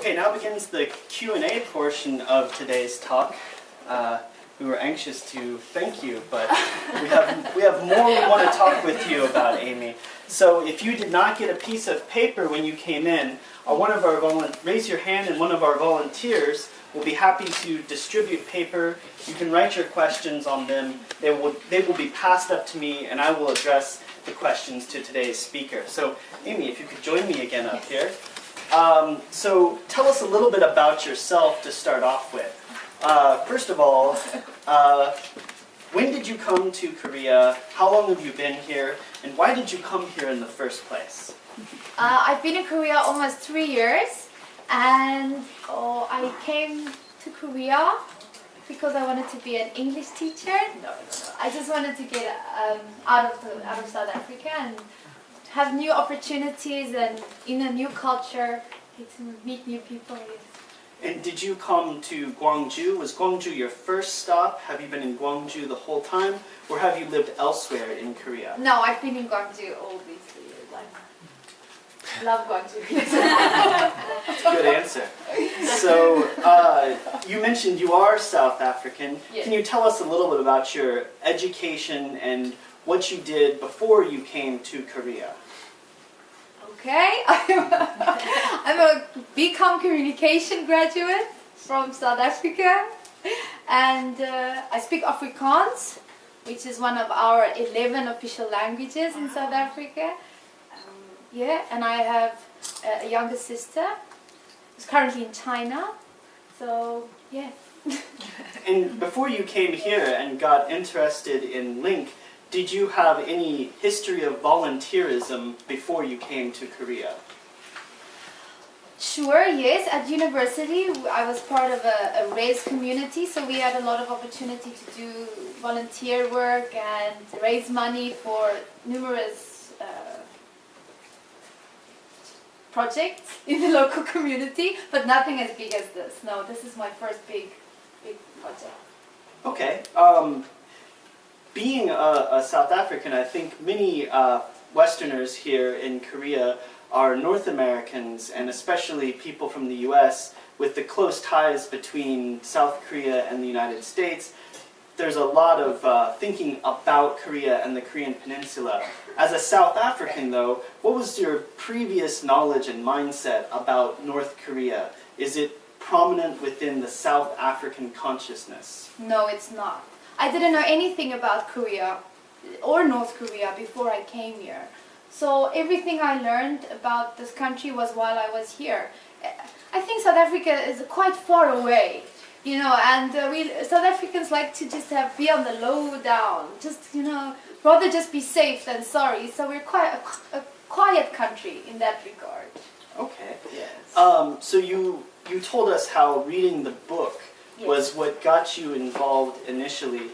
Okay, now begins the Q&A portion of today's talk. We were anxious to thank you, but we have more we want to talk with you about, Amy. So if you did not get a piece of paper when you came in, raise your hand and one of our volunteers will be happy to distribute paper. You can write your questions on them. They will be passed up to me, and I will address the questions to today's speaker. So Amy, if you could join me again up here. So tell us a little bit about yourself to start off with. First of all, when did you come to Korea? How long have you been here? And why did you come here in the first place? I've been in Korea almost 3 years, and I came to Korea because I wanted to be an English teacher. No. I just wanted to get out of South Africa and have new opportunities and in a new culture, get to meet new people. And did you come to Gwangju? Was Gwangju your first stop? Have you been in Gwangju the whole time? Or have you lived elsewhere in Korea? No, I've been in Gwangju all these 3 years. I love Gwangju. Good answer. So, you mentioned you are South African. Yes. Can you tell us a little bit about your education and what you did before you came to Korea? Okay, I'm a BCom communication graduate from South Africa, and I speak Afrikaans, which is one of our 11 official languages in South Africa. And I have a younger sister who's currently in China, so yeah. And before you came here and got interested in Link, did you have any history of volunteerism before you came to Korea? Sure, yes. At university, I was part of a race community, so we had a lot of opportunity to do volunteer work and raise money for numerous projects in the local community, but nothing as big as this. No, this is my first big project. Okay. Being a South African, I think many Westerners here in Korea are North Americans, and especially people from the U.S. with the close ties between South Korea and the United States. There's a lot of thinking about Korea and the Korean Peninsula. As a South African, though, what was your previous knowledge and mindset about North Korea? Is it prominent within the South African consciousness? No, it's not. I didn't know anything about Korea or North Korea before I came here. So everything I learned about this country was while I was here. I think South Africa is quite far away, you know, and we South Africans like to just be on the low down, just, you know, rather just be safe than sorry. So we're quite a quiet country in that regard. Okay. Yes. So you told us how reading the book was what got you involved initially.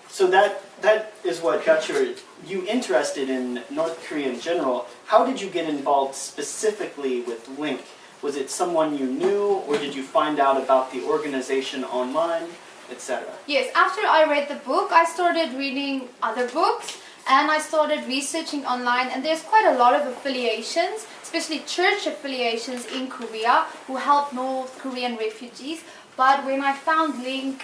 So that is what got you interested in North Korea in general. How did you get involved specifically with Link? Was it someone you knew, or did you find out about the organization online, etc.? Yes, after I read the book, I started reading other books, and I started researching online, and there's quite a lot of affiliations, especially church affiliations in Korea, who help North Korean refugees. But when I found Link,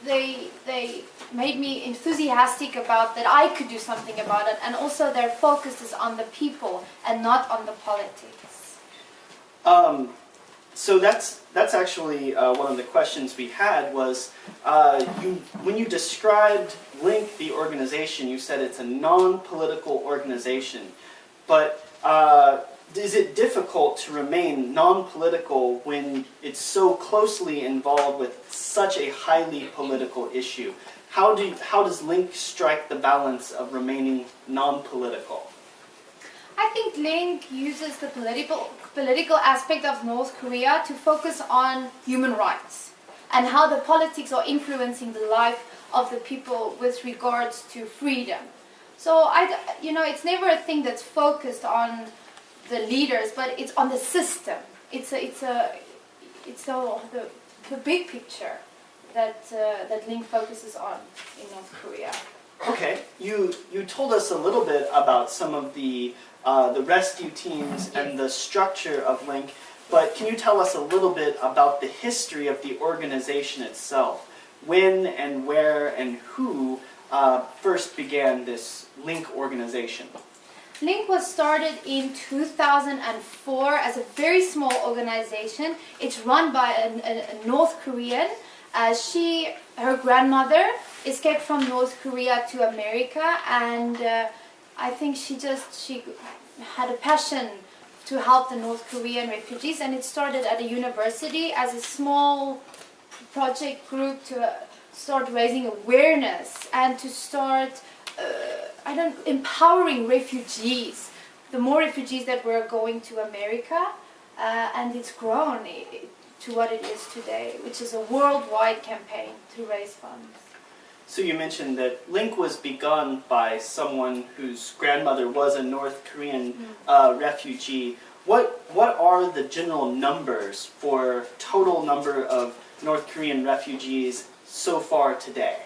they made me enthusiastic about that I could do something about it, and also their focus is on the people and not on the politics. So that's actually one of the questions we had was, when you described Link, the organization, you said it's a non-political organization, but is it difficult to remain non-political when it's so closely involved with such a highly political issue? How does Link strike the balance of remaining non-political? I think Link uses the political aspect of North Korea to focus on human rights and how the politics are influencing the life of the people with regards to freedom. So it's never a thing that's focused on the leaders, but it's on the system. It's the big picture that Link focuses on in North Korea. Okay, you told us a little bit about some of the rescue teams and the structure of Link, but can you tell us a little bit about the history of the organization itself? When and where and who first began this Link organization? Link was started in 2004 as a very small organization. It's run by a North Korean. Her grandmother escaped from North Korea to America, and I think she had a passion to help the North Korean refugees, and it started at a university as a small project group to start raising awareness and to start empowering refugees. The more refugees that were going to America, and it's grown to what it is today, which is a worldwide campaign to raise funds. So you mentioned that Link was begun by someone whose grandmother was a North Korean refugee. What are the general numbers for total number of North Korean refugees so far today?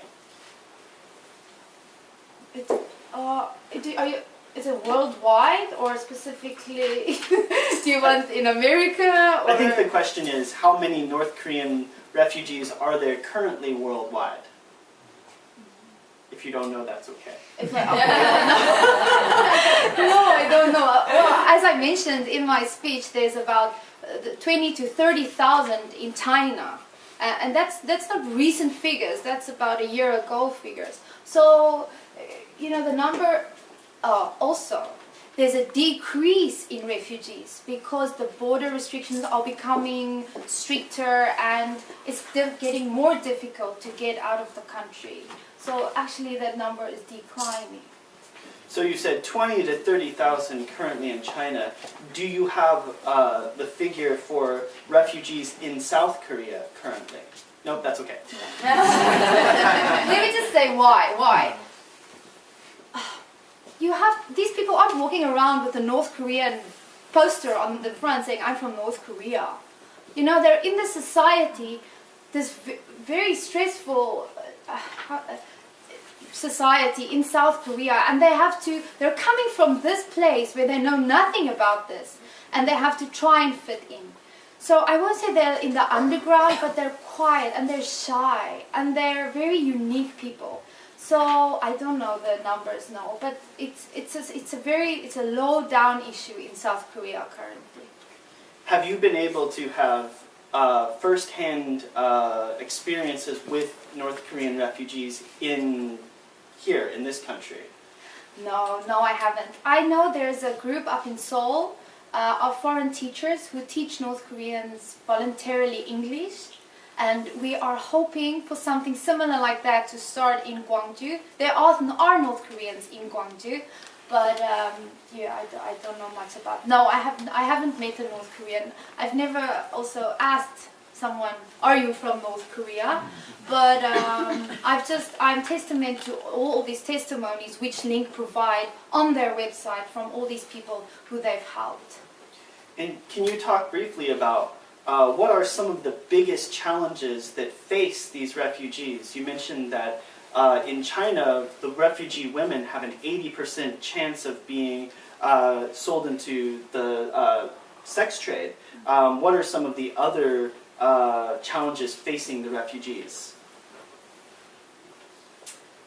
Is it worldwide or specifically? Do you want in America? Or? I think the question is, how many North Korean refugees are there currently worldwide? If you don't know, that's okay. No, I don't know. Well, as I mentioned in my speech, there's about 20 to 30,000 in China, and that's not recent figures. That's about a year ago figures. So, the number. Also, there's a decrease in refugees because the border restrictions are becoming stricter and it's still getting more difficult to get out of the country. So actually that number is declining. So you said 20 to 30,000 currently in China. Do you have the figure for refugees in South Korea currently? Nope, that's okay. Let me just say why. Why? These people aren't walking around with a North Korean poster on the front saying, I'm from North Korea. They're in this society, this very stressful society in South Korea, and they're coming from this place where they know nothing about this, and they have to try and fit in. So I won't say they're in the underground, but they're quiet, and they're shy, and they're very unique people. So I don't know the numbers now, but it's a low down issue in South Korea currently. Have you been able to have first-hand experiences with North Korean refugees in this country? No, I haven't. I know there's a group up in Seoul of foreign teachers who teach North Koreans voluntarily English. And we are hoping for something similar like that to start in Gwangju. There are North Koreans in Gwangju, but I don't know much about. No, I haven't met a North Korean. I've never also asked someone, "Are you from North Korea?" But I'm testament to all these testimonies which Link provide on their website from all these people who they've helped. And can you talk briefly about what are some of the biggest challenges that face these refugees? You mentioned that in China, the refugee women have an 80% chance of being sold into the sex trade. What are some of the other challenges facing the refugees?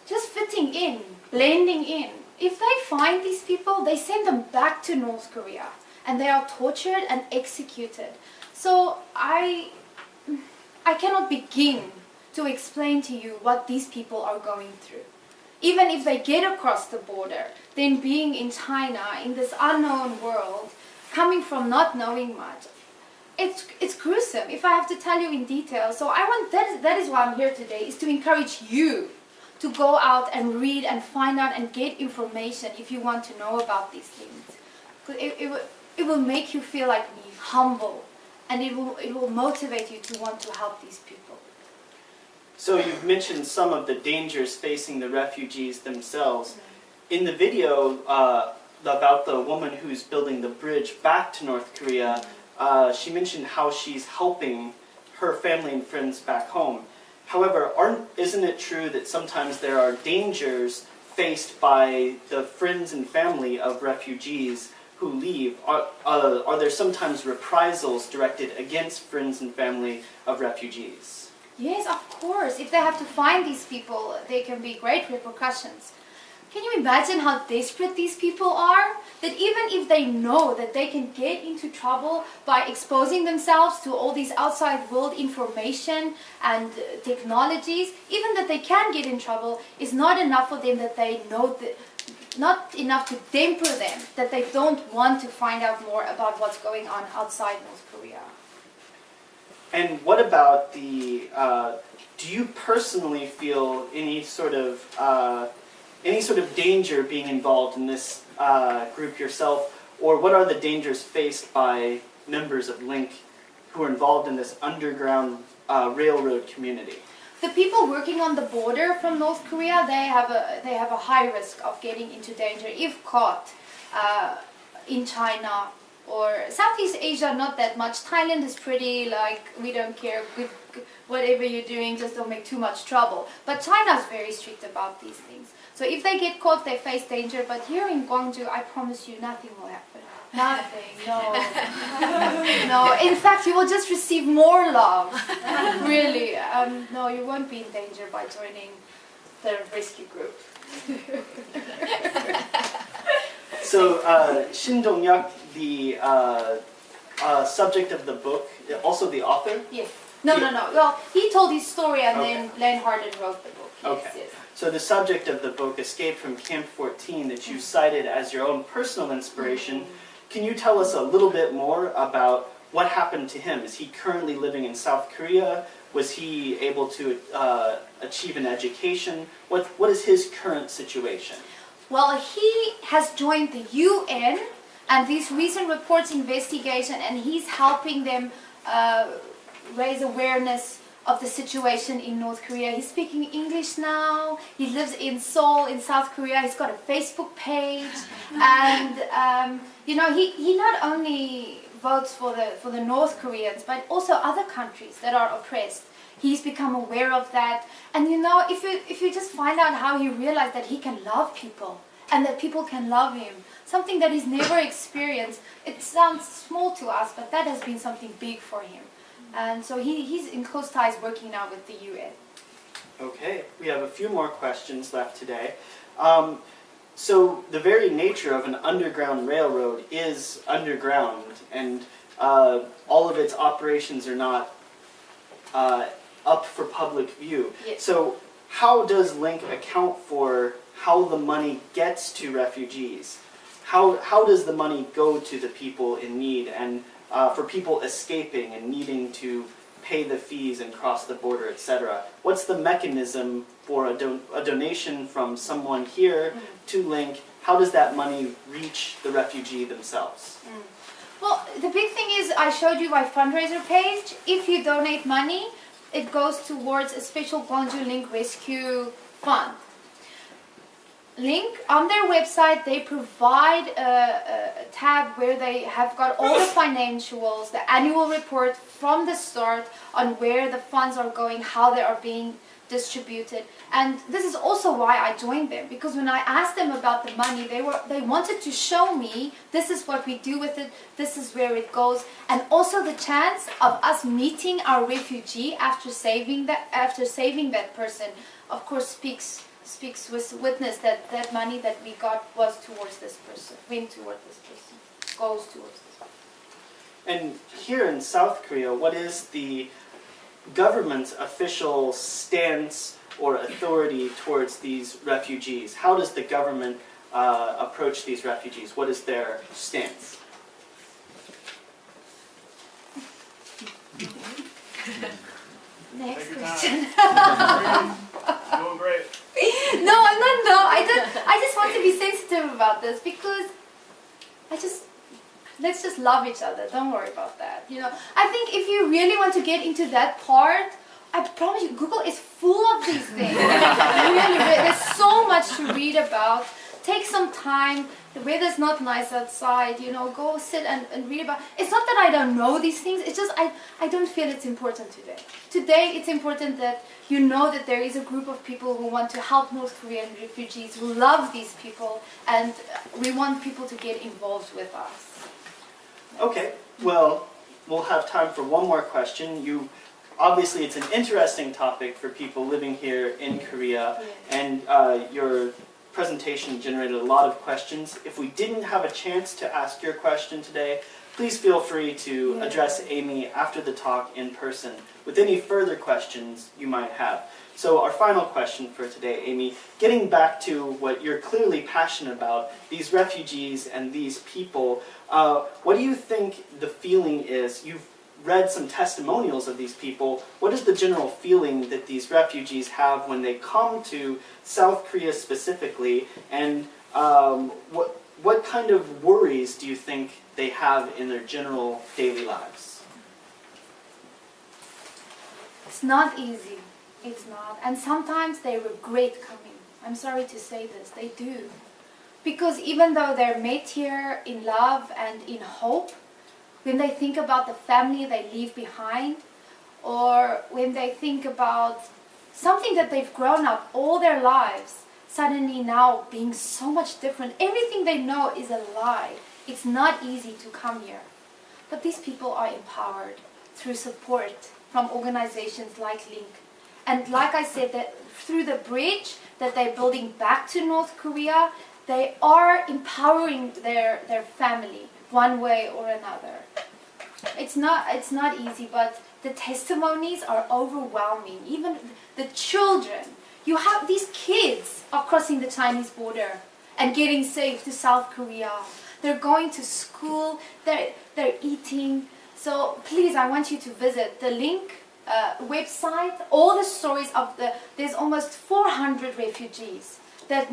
Just fitting in, blending in. If they find these people, they send them back to North Korea, and they are tortured and executed. So I cannot begin to explain to you what these people are going through. Even if they get across the border, then being in China, in this unknown world, coming from not knowing much, it's gruesome if I have to tell you in detail. So that is why I'm here today, is to encourage you to go out and read and find out and get information if you want to know about these things. It will make you feel like me, humble. And it will motivate you to want to help these people. So you've mentioned some of the dangers facing the refugees themselves. In the video about the woman who's building the bridge back to North Korea, she mentioned how she's helping her family and friends back home. However, isn't it true that sometimes there are dangers faced by the friends and family of refugees who leave? Are there sometimes reprisals directed against friends and family of refugees? Yes, of course. If they have to find these people, there can be great repercussions. Can you imagine how desperate these people are? That even if they know that they can get into trouble by exposing themselves to all these outside world information and technologies, even that they can get in trouble is not enough for them, that they know that, not enough to temper them, that they don't want to find out more about what's going on outside North Korea. And what about the, do you personally feel any sort of danger being involved in this group yourself, or what are the dangers faced by members of Link who are involved in this underground railroad community? The people working on the border from North Korea, they have a high risk of getting into danger if caught in China or Southeast Asia. Not that much. Thailand is pretty like, we don't care, whatever you're doing, just don't make too much trouble. But China is very strict about these things. So if they get caught, they face danger. But here in Gwangju, I promise you, nothing will happen. Nothing, no. No, in fact, you will just receive more love. Really. No, you won't be in danger by joining the rescue group. So, Shin Dong Hyuk, the subject of the book, also the author? Yes. No. Well, he told his story and then Len Harden wrote the book. Yes, Okay. yes. So the subject of the book, Escape from Camp 14, that you cited as your own personal inspiration, can you tell us a little bit more about what happened to him? Is he currently living in South Korea? Was he able to achieve an education? What is his current situation? Well, he has joined the UN and these recent reports investigation, and he's helping them raise awareness of the situation in North Korea. He's speaking English now. He lives in Seoul, in South Korea. He's got a Facebook page, and you know, he not only votes for the North Koreans, but also other countries that are oppressed. He's become aware of that, and you know, if you just find out how he realized that he can love people and that people can love him, something that he's never experienced. It sounds small to us, but that has been something big for him. And so he's in close ties working now with the UN. Okay, we have a few more questions left today. So the very nature of an underground railroad is underground, and all of its operations are not up for public view. Yes. So how does Link account for how the money gets to refugees? How does the money go to the people in need, and for people escaping and needing to pay the fees and cross the border, etc.? What's the mechanism for a donation from someone here to Link? How does that money reach the refugee themselves? Well, the big thing is, I showed you my fundraiser page. If you donate money, it goes towards a special Gwangju Link Rescue Fund. Link, on their website, they provide a tab where they have got all the financials, the annual report from the start on where the funds are going, how they are being distributed. And this is also why I joined them, because when I asked them about the money, they wanted to show me, this is what we do with it, this is where it goes, and also the chance of us meeting our refugee after saving that person, of course, speaks with witness that that money that we got was towards this person, went towards this person, goes towards this person. And here in South Korea, what is the government's official stance or authority towards these refugees? How does the government approach these refugees? What is their stance? Next question. Doing great. No, I'm not. No, I just want to be sensitive about this, because let's just love each other. Don't worry about that. You know, I think if you really want to get into that part, I promise you, Google is full of these things. Really, there's so much to read about. take some time. The weather's not nice outside, you know, go sit and read about. It's not that I don't know these things, it's just I don't feel it's important today. Today it's important that you know that there is a group of people who want to help North Korean refugees, who love these people, and we want people to get involved with us. Okay, well, we'll have time for one more question. Obviously, it's an interesting topic for people living here in Korea, and your presentation generated a lot of questions. If we didn't have a chance to ask your question today, please feel free to address Amy after the talk in person with any further questions you might have. So our final question for today, Amy, getting back to what you're clearly passionate about, these refugees and these people, what do you think the feeling is? You've read some testimonials of these people. What is the general feeling that these refugees have when they come to South Korea specifically, and what kind of worries do you think they have in their general daily lives? It's not easy. It's not. And sometimes they regret coming. I'm sorry to say this, they do. Because even though they're made here in love and in hope, when they think about the family they leave behind, or when they think about something that they've grown up all their lives, suddenly now being so much different, everything they know is a lie. It's not easy to come here. But these people are empowered through support from organizations like Link. And like I said, that through the bridge that they're building back to North Korea, they are empowering their family one way or another. It's not easy, but the testimonies are overwhelming. Even the children, you have these kids are crossing the Chinese border and getting safe to South Korea. They're going to school, they're eating. So please, I want you to visit the Link website. All the stories of there's almost 400 refugees that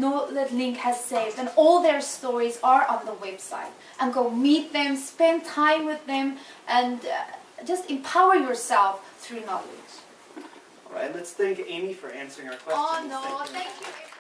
Link has saved, and all their stories are on the website. And go meet them, spend time with them, and just empower yourself through knowledge. All right, let's thank Amy for answering our questions. Oh no, thank you.